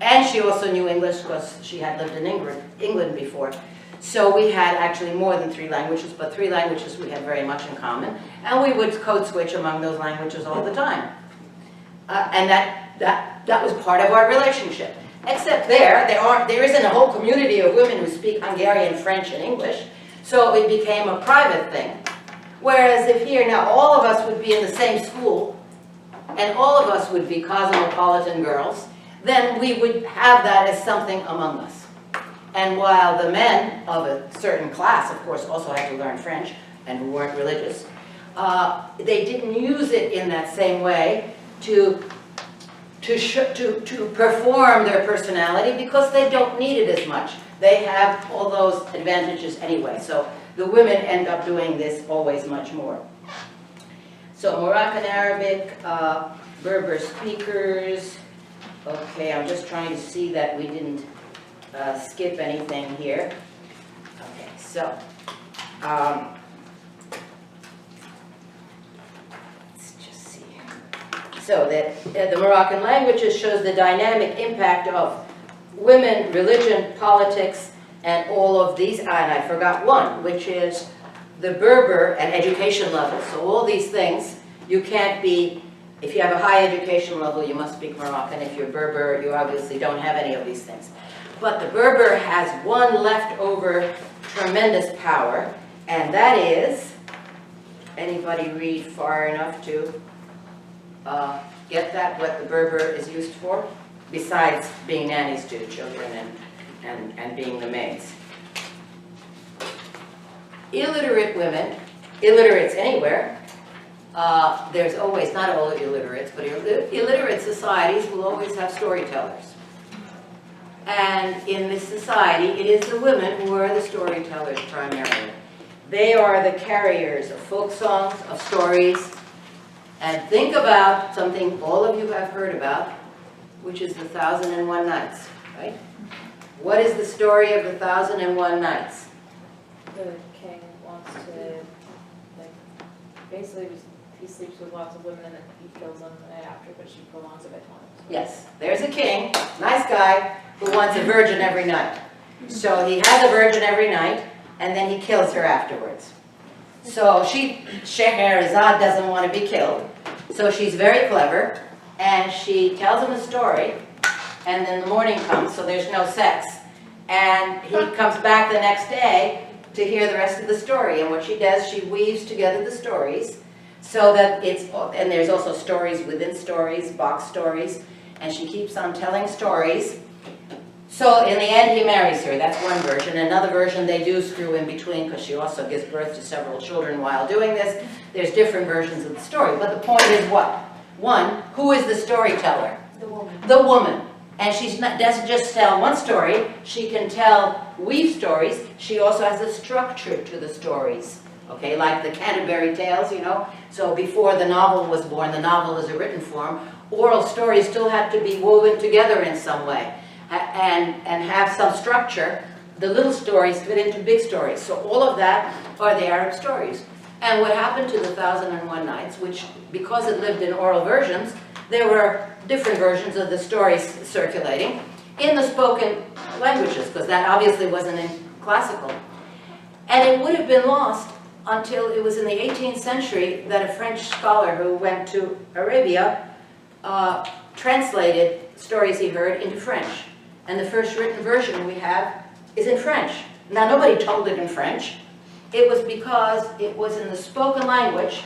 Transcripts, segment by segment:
and she also knew English because she had lived in England before. So we had actually more than 3 languages, but 3 languages we had very much in common. And we would code switch among those languages all the time. And that was part of our relationship. Except there isn't a whole community of women who speak Hungarian, French, and English, so it became a private thing. Whereas if here now all of us would be in the same school, and all of us would be cosmopolitan girls, then we would have that as something among us. And while the men of a certain class, of course, also had to learn French, and who weren't religious, they didn't use it in that same way to perform their personality, because they don't need it as much. They have all those advantages anyway. So the women end up doing this always much more. So Moroccan Arabic, Berber speakers. Okay, I'm just trying to see that we didn't skip anything here. Okay, so so that the Moroccan languages shows the dynamic impact of women, religion, politics, and all of these, and I forgot one, which is the Berber and education level. So all these things, you can't be, if you have a high education level, you must speak Moroccan. If you're Berber, you obviously don't have any of these things. But the Berber has one leftover tremendous power, and that is, anybody read far enough to get that, what the Berber is used for, besides being nannies to the children and being the maids. Illiterate women, illiterates anywhere, there's always, not all illiterates, but illiterate societies will always have storytellers. And in this society, it is the women who are the storytellers primarily. They are the carriers of folk songs, of stories. And think about something all of you have heard about, which is the 1001 Nights, right? What is the story of the 1001 Nights? The king wants to, like, basically he sleeps with lots of women and then he kills them the night after, but she prolongs it by 20. Yes, there's a king, nice guy, who wants a virgin every night. So he has a virgin every night, and then he kills her afterwards. So Scheherazade doesn't want to be killed, so she's very clever, and she tells him a story, and then the morning comes, so there's no sex, and he comes back the next day to hear the rest of the story. And what she does, she weaves together the stories so that and there's also stories within stories, box stories, and she keeps on telling stories. So in the end, he marries her. That's one version. Another version they do screw in between, because she also gives birth to several children while doing this. There's different versions of the story. But the point is what? One, who is the storyteller? The woman. The woman. And she doesn't just tell one story. She can weave stories. She also has a structure to the stories. Okay, like the Canterbury Tales, you know. So before the novel was born, the novel is a written form. Oral stories still had to be woven together in some way. And have some structure. The little stories fit into big stories. So all of that are the Arab stories. And what happened to the 1001 Nights, which, because it lived in oral versions, there were different versions of the stories circulating in the spoken languages, because that obviously wasn't in classical. And it would have been lost until it was in the 18th century that a French scholar who went to Arabia translated stories he heard into French. And the first written version we have is in French. Now, nobody told it in French. It was because it was in the spoken language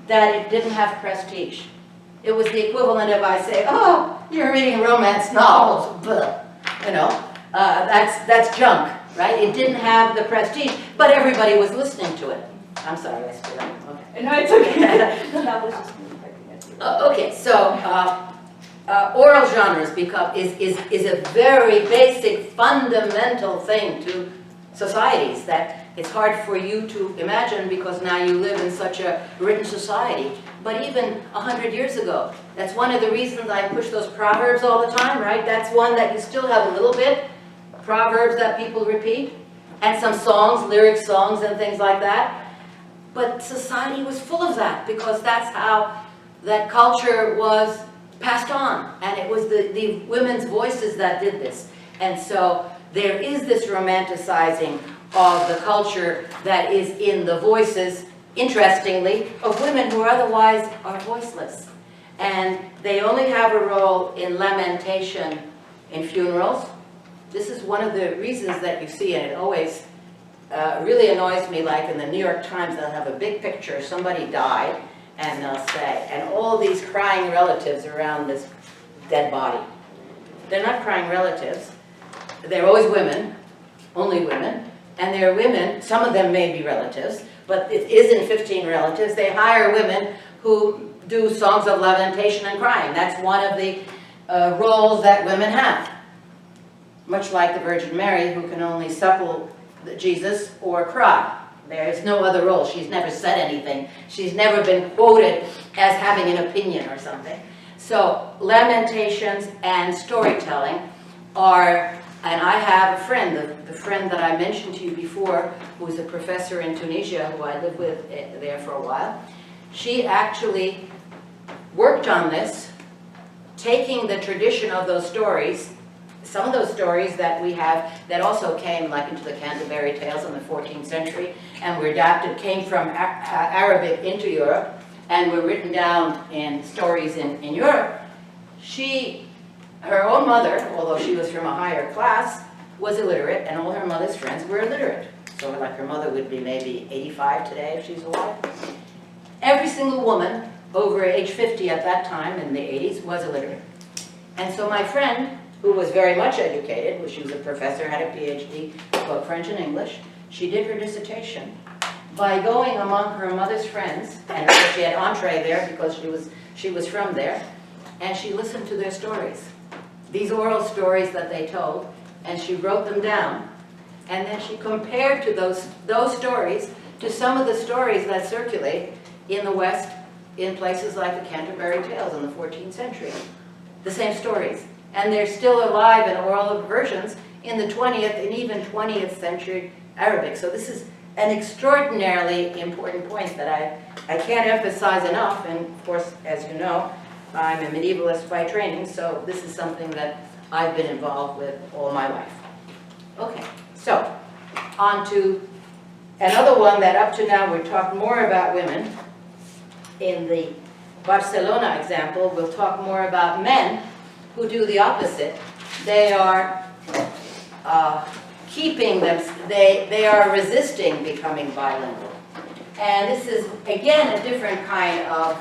that it didn't have prestige. It was the equivalent of I say, oh, you're reading romance novels, blah. You know, that's junk, right? It didn't have the prestige, but everybody was listening to it. I'm sorry, I spit on you. Okay. No, it's okay. That was just me picking at you. Okay, so oral genres is a very basic, fundamental thing to societies that it's hard for you to imagine, because now you live in such a written society. But even 100 years ago, that's one of the reasons I push those proverbs all the time, right? That's one that you still have a little bit, proverbs that people repeat, and some songs, lyric songs and things like that. But society was full of that, because that's how that culture was passed on, and it was the women's voices that did this. And so there is this romanticizing of the culture that is in the voices, interestingly, of women who otherwise are voiceless. And they only have a role in lamentation in funerals. This is one of the reasons that you see, and it always really annoys me, like in the New York Times, they'll have a big picture, somebody died, and they'll say, and all these crying relatives around this dead body. They're not crying relatives. They're always women, only women, and they're women, some of them may be relatives, but it isn't 15 relatives. They hire women who do songs of lamentation and crying. That's one of the roles that women have. Much like the Virgin Mary, who can only suckle Jesus or cry. There is no other role. She's never said anything. She's never been quoted as having an opinion or something. So lamentations and storytelling are, and I have a friend, the friend that I mentioned to you before, who was a professor in Tunisia, who I lived with there for a while. She actually worked on this, taking the tradition of those stories, some of those stories that we have that also came like into the Canterbury Tales in the 14th century and were adapted, came from Arabic into Europe and were written down in stories in Europe. Her own mother, although she was from a higher class, was illiterate, and all her mother's friends were illiterate. So like her mother would be maybe 85 today if she's alive. Every single woman over age 50 at that time in the 80s was illiterate. And so my friend, who was very much educated, she was a professor, had a PhD, spoke French and English, she did her dissertation by going among her mother's friends, and of course she had entree there because she was from there, and she listened to their stories, these oral stories that they told, and she wrote them down, and then she compared to those stories to some of the stories that circulate in the West in places like the Canterbury Tales in the 14th century. The same stories. And they're still alive in oral versions in the 20th and even 20th century Arabic. So this is an extraordinarily important point that I can't emphasize enough. And of course, as you know, I'm a medievalist by training, so this is something that I've been involved with all my life. Okay, so on to another one that up to now we're talking more about women. In the Barcelona example, we'll talk more about men who do the opposite. They are keeping them, they are resisting becoming bilingual. And this is, again, a different kind of,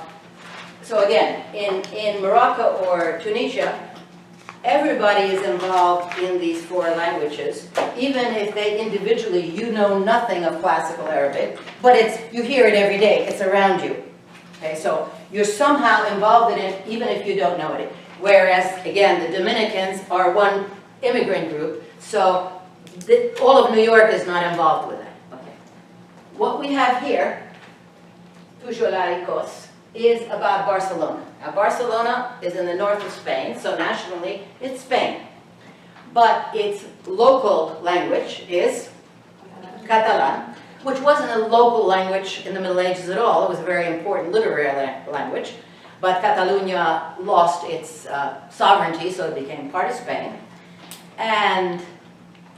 so again, in Morocco or Tunisia, everybody is involved in these four languages, even if they individually, you know nothing of classical Arabic, but you hear it every day, it's around you. Okay, so you're somehow involved in it, even if you don't know it. Whereas, again, the Dominicans are one immigrant group, so all of New York is not involved with it. Okay. What we have here, Pujolaricos, is about Barcelona. Now, Barcelona is in the north of Spain, so nationally it's Spain. But its local language is Catalan, which wasn't a local language in the Middle Ages at all. It was a very important literary language. But Catalonia lost its sovereignty, so it became part of Spain. And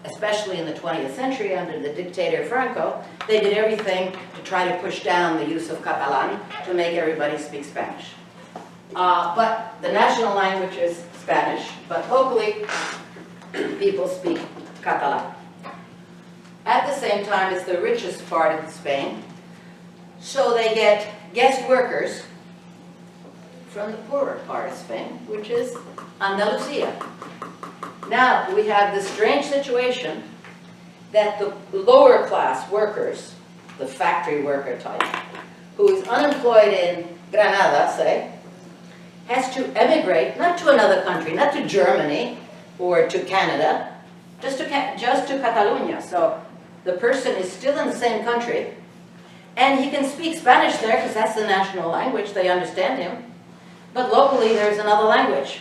especially in the 20th century, under the dictator Franco, they did everything to try to push down the use of Catalan to make everybody speak Spanish. But the national language is Spanish, but locally, people speak Catalan. At the same time, it's the richest part of Spain, so they get guest workers from the poorer part of Spain, which is Andalusia. Now, we have this strange situation that the lower class workers, the factory worker type, who is unemployed in Granada, say, has to emigrate, not to another country, not to Germany or to Canada, just to Catalonia. So the person is still in the same country, and he can speak Spanish there because that's the national language, they understand him. But locally, there's another language.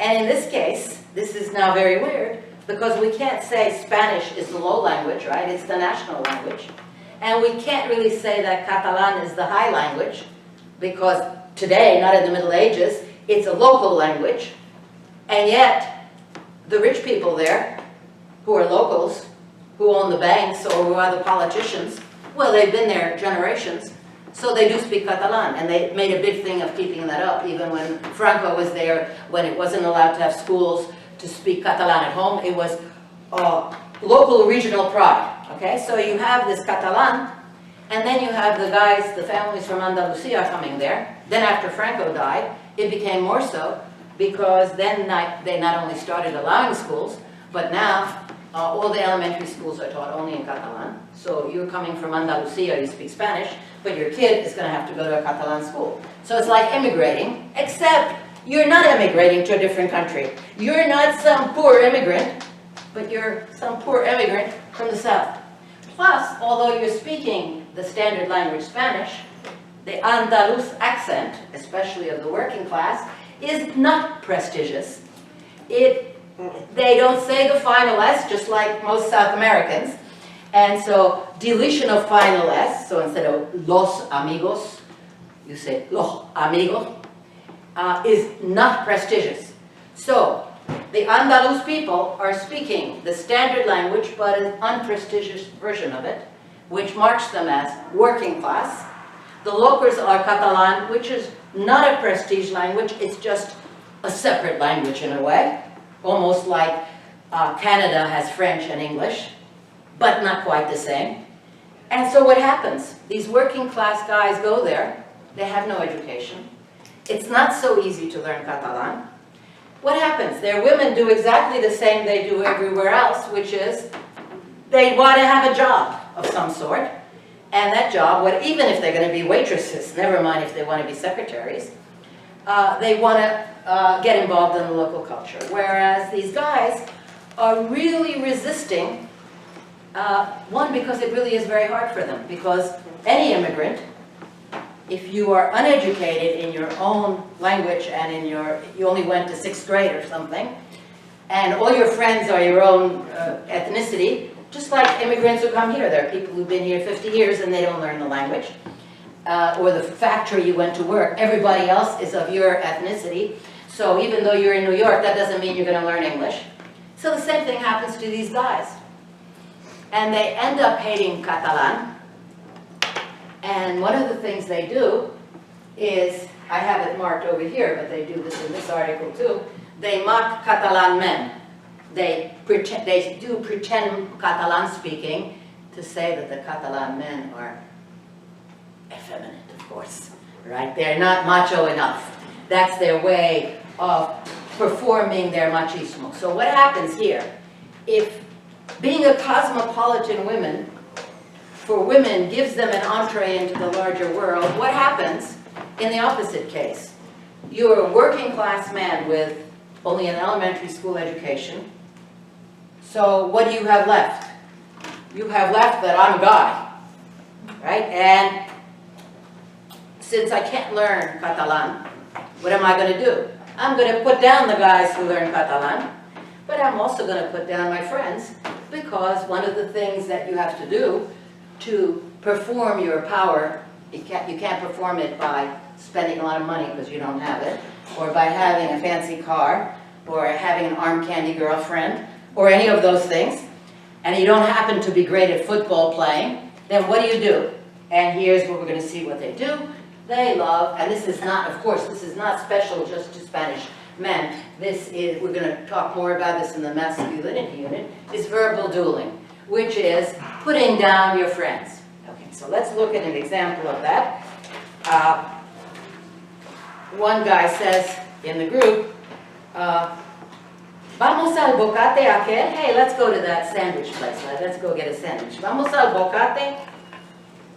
And in this case, this is now very weird, because we can't say Spanish is the low language, right? It's the national language. And we can't really say that Catalan is the high language, because today, not in the Middle Ages, it's a local language, And yet, the rich people there, who are locals, who own the banks or who are the politicians, well, they've been there generations, so they do speak Catalan, and they made a big thing of keeping that up, even when Franco was there, when it wasn't allowed to have schools to speak Catalan at home. It was local regional pride, okay? So you have this Catalan, and then you have the guys, the families from Andalusia coming there. Then after Franco died, it became more so, because then they not only started allowing schools, but now all the elementary schools are taught only in Catalan. So you're coming from Andalusia, you speak Spanish, but your kid is going to have to go to a Catalan school. So it's like immigrating, except you're not immigrating to a different country. You're not some poor immigrant, but you're some poor immigrant from the south. Plus, although you're speaking the standard language Spanish, the Andalus accent, especially of the working class, is not prestigious. They don't say the final S, just like most South Americans. And so deletion of final S, so instead of los amigos, you say los amigos, is not prestigious. So the Andalus people are speaking the standard language, but an unprestigious version of it, which marks them as working class. The locals are Catalan, which is not a prestige language, it's just a separate language in a way, almost like Canada has French and English, but not quite the same. And so what happens? These working class guys go there, they have no education. It's not so easy to learn Catalan. What happens? Their women do exactly the same they do everywhere else, which is they want to have a job of some sort. And that job, even if they're going to be waitresses, never mind if they want to be secretaries, they want to get involved in the local culture. Whereas these guys are really resisting, one, because it really is very hard for them. Because any immigrant, if you are uneducated in your own language and you only went to 6th grade or something, and all your friends are your own ethnicity, just like immigrants who come here. There are people who've been here 50 years and they don't learn the language. Or the factory you went to work, everybody else is of your ethnicity. So even though you're in New York, that doesn't mean you're going to learn English. So the same thing happens to these guys. And they end up hating Catalan. And one of the things they do is, I have it marked over here, but they do this in this article too, they mock Catalan men. They do pretend Catalan speaking to say that the Catalan men are effeminate, of course, right? They're not macho enough. That's their way of performing their machismo. So what happens here? If being a cosmopolitan woman, for women, gives them an entree into the larger world, what happens in the opposite case? You're a working class man with only an elementary school education. So what do you have left? You have left that I'm a guy, right? And since I can't learn Catalan, what am I going to do? I'm going to put down the guys who learn Catalan, but I'm also going to put down my friends, because one of the things that you have to do to perform your power, you can't perform it by spending a lot of money because you don't have it, or by having a fancy car, or having an arm candy girlfriend, or any of those things, and you don't happen to be great at football playing, then what do? And here's what we're going to see what they do. They love, and this is not, of course, this is not special just to Spanish men. This is, we're going to talk more about this in the masculinity unit, is verbal dueling, which is putting down your friends. Okay, so let's look at an example of that. One guy says in the group, vamos al bocate aquel. Hey, let's go to that sandwich place. Let's go get a sandwich. Vamos al bocate.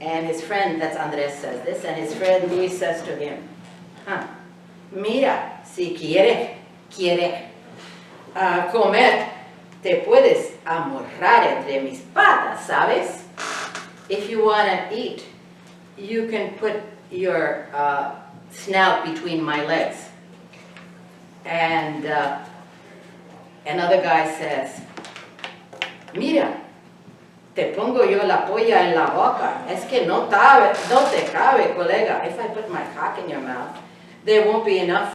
And his friend, that's Andres, says this, and his friend Luis says to him, mira, si quiere comer, te puedes amorrar entre mis patas, ¿sabes? If you want to eat, you can put your snout between my legs. And another guy says, mira, te pongo yo la polla en la boca. Es que no te cabe, colega. If I put my cock in your mouth, there won't be enough